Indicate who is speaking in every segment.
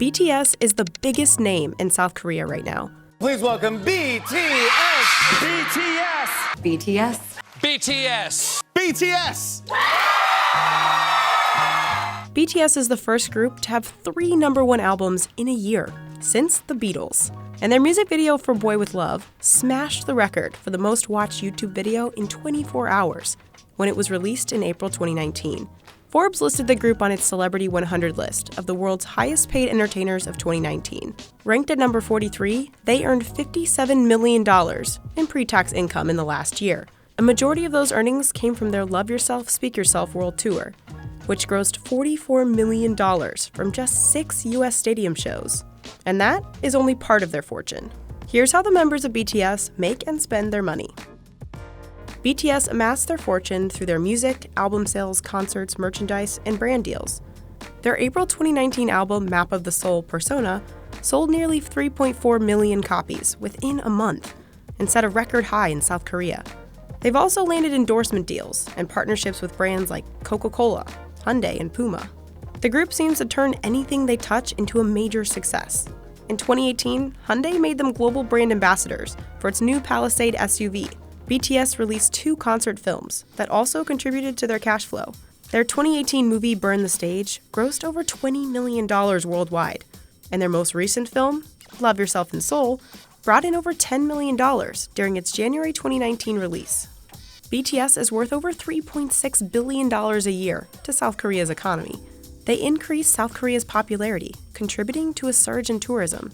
Speaker 1: BTS is the biggest name in South Korea right now.
Speaker 2: Please welcome BTS!
Speaker 3: BTS!
Speaker 4: BTS.
Speaker 3: BTS!
Speaker 2: BTS!
Speaker 1: BTS is the first group to have 3 #1 albums in a year since the Beatles. And their music video for Boy With Love smashed the record for the most watched YouTube video in 24 hours when it was released in April 2019. Forbes listed the group on its Celebrity 100 list of the world's highest paid entertainers of 2019. Ranked at number 43, they earned $57 million in pre-tax income in the last year. A majority of those earnings came from their Love Yourself, Speak Yourself World Tour, which grossed $44 million from just 6 US stadium shows. And that is only part of their fortune. Here's how the members of BTS make and spend their money. BTS amassed their fortune through their music, album sales, concerts, merchandise, and brand deals. Their April 2019 album, Map of the Soul Persona, sold nearly 3.4 million copies within a month and set a record high in South Korea. They've also landed endorsement deals and partnerships with brands like Coca-Cola, Hyundai, and Puma. The group seems to turn anything they touch into a major success. In 2018, Hyundai made them global brand ambassadors for its new Palisade SUV. BTS released 2 concert films that also contributed to their cash flow. Their 2018 movie Burn the Stage grossed over $20 million worldwide, and their most recent film, Love Yourself in Seoul, brought in over $10 million during its January 2019 release. BTS is worth over $3.6 billion a year to South Korea's economy. They increased South Korea's popularity, contributing to a surge in tourism.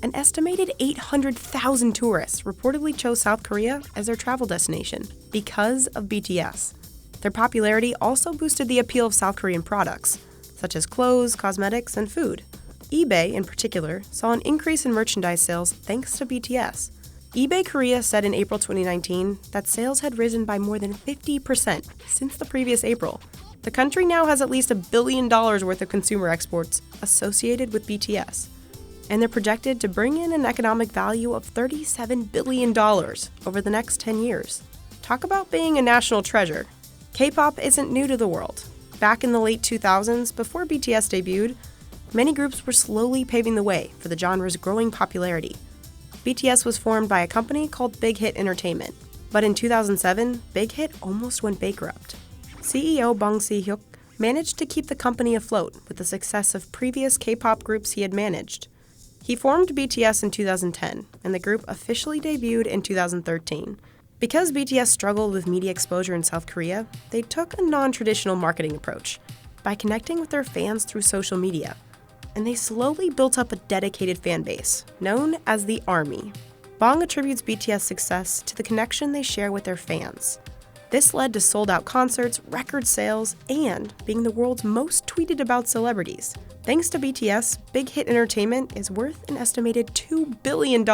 Speaker 1: An estimated 800,000 tourists reportedly chose South Korea as their travel destination because of BTS. Their popularity also boosted the appeal of South Korean products, such as clothes, cosmetics, and food. eBay, in particular, saw an increase in merchandise sales thanks to BTS. eBay Korea said in April 2019 that sales had risen by more than 50% since the previous April. The country now has at least $1 billion worth of consumer exports associated with BTS, and they're projected to bring in an economic value of $37 billion over the next 10 years. Talk about being a national treasure. K-pop isn't new to the world. Back in the late 2000s, before BTS debuted, many groups were slowly paving the way for the genre's growing popularity. BTS was formed by a company called Big Hit Entertainment, but in 2007, Big Hit almost went bankrupt. CEO Bong Si-hyuk managed to keep the company afloat with the success of previous K-pop groups he had managed. He formed BTS in 2010, and the group officially debuted in 2013. Because BTS struggled with media exposure in South Korea, they took a non-traditional marketing approach by connecting with their fans through social media, and they slowly built up a dedicated fan base, known as the ARMY. Bong attributes BTS' success to the connection they share with their fans. This led to sold-out concerts, record sales, and being the world's most tweeted about celebrities. Thanks to BTS, Big Hit Entertainment is worth an estimated $2 billion,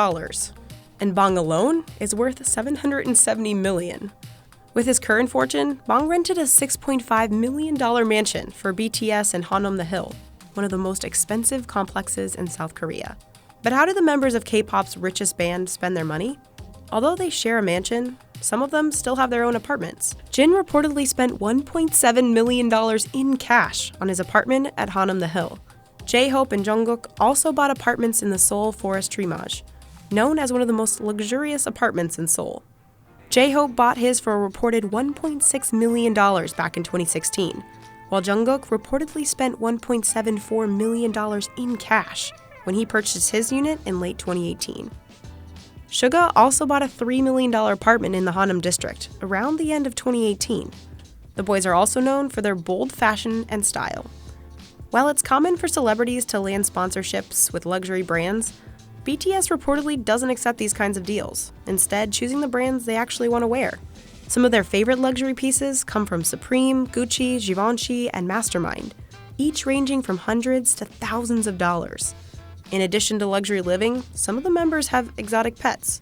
Speaker 1: and Bong alone is worth $770 million. With his current fortune, Bong rented a $6.5 million mansion for BTS in Hanam the Hill, one of the most expensive complexes in South Korea. But how do the members of K-pop's richest band spend their money? Although they share a mansion, some of them still have their own apartments. Jin reportedly spent $1.7 million in cash on his apartment at Hanam the Hill. J-Hope and Jungkook also bought apartments in the Seoul Forest Trimage, known as one of the most luxurious apartments in Seoul. J-Hope bought his for a reported $1.6 million back in 2016, while Jungkook reportedly spent $1.74 million in cash when he purchased his unit in late 2018. Suga also bought a $3 million apartment in the Hanam district around the end of 2018. The boys are also known for their bold fashion and style. While it's common for celebrities to land sponsorships with luxury brands, BTS reportedly doesn't accept these kinds of deals, instead choosing the brands they actually want to wear. Some of their favorite luxury pieces come from Supreme, Gucci, Givenchy, and Mastermind, each ranging from hundreds to thousands of dollars. In addition to luxury living, some of the members have exotic pets.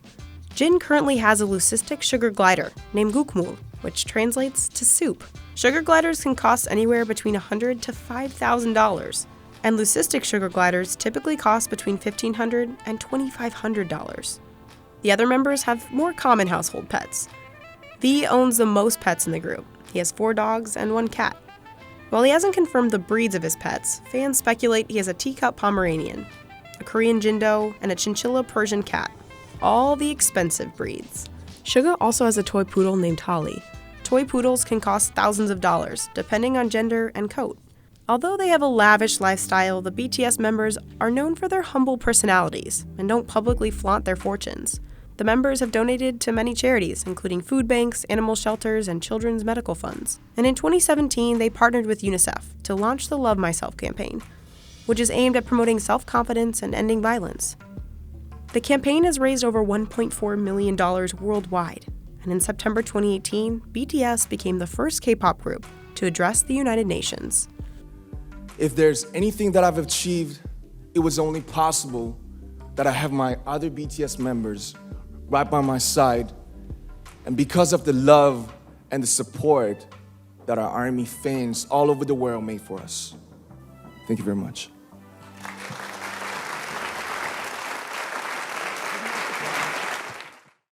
Speaker 1: Jin currently has a leucistic sugar glider named Gukmul, which translates to soup. Sugar gliders can cost anywhere between $100 to $5,000, and leucistic sugar gliders typically cost between $1,500 and $2,500. The other members have more common household pets. V owns the most pets in the group. He has 4 dogs and 1 cat. While he hasn't confirmed the breeds of his pets, fans speculate he has a teacup Pomeranian, a Korean Jindo, and a chinchilla Persian cat. All the expensive breeds. Suga also has a toy poodle named Holly. Toy poodles can cost thousands of dollars, depending on gender and coat. Although they have a lavish lifestyle, the BTS members are known for their humble personalities and don't publicly flaunt their fortunes. The members have donated to many charities, including food banks, animal shelters, and children's medical funds. And in 2017, they partnered with UNICEF to launch the Love Myself campaign, which is aimed at promoting self-confidence and ending violence. The campaign has raised over $1.4 million worldwide, and in September 2018, BTS became the first K-pop group to address the United Nations.
Speaker 4: If there's anything that I've achieved, it was only possible that I have my other BTS members right by my side, and because of the love and the support that our ARMY fans all over the world made for us. Thank you very much.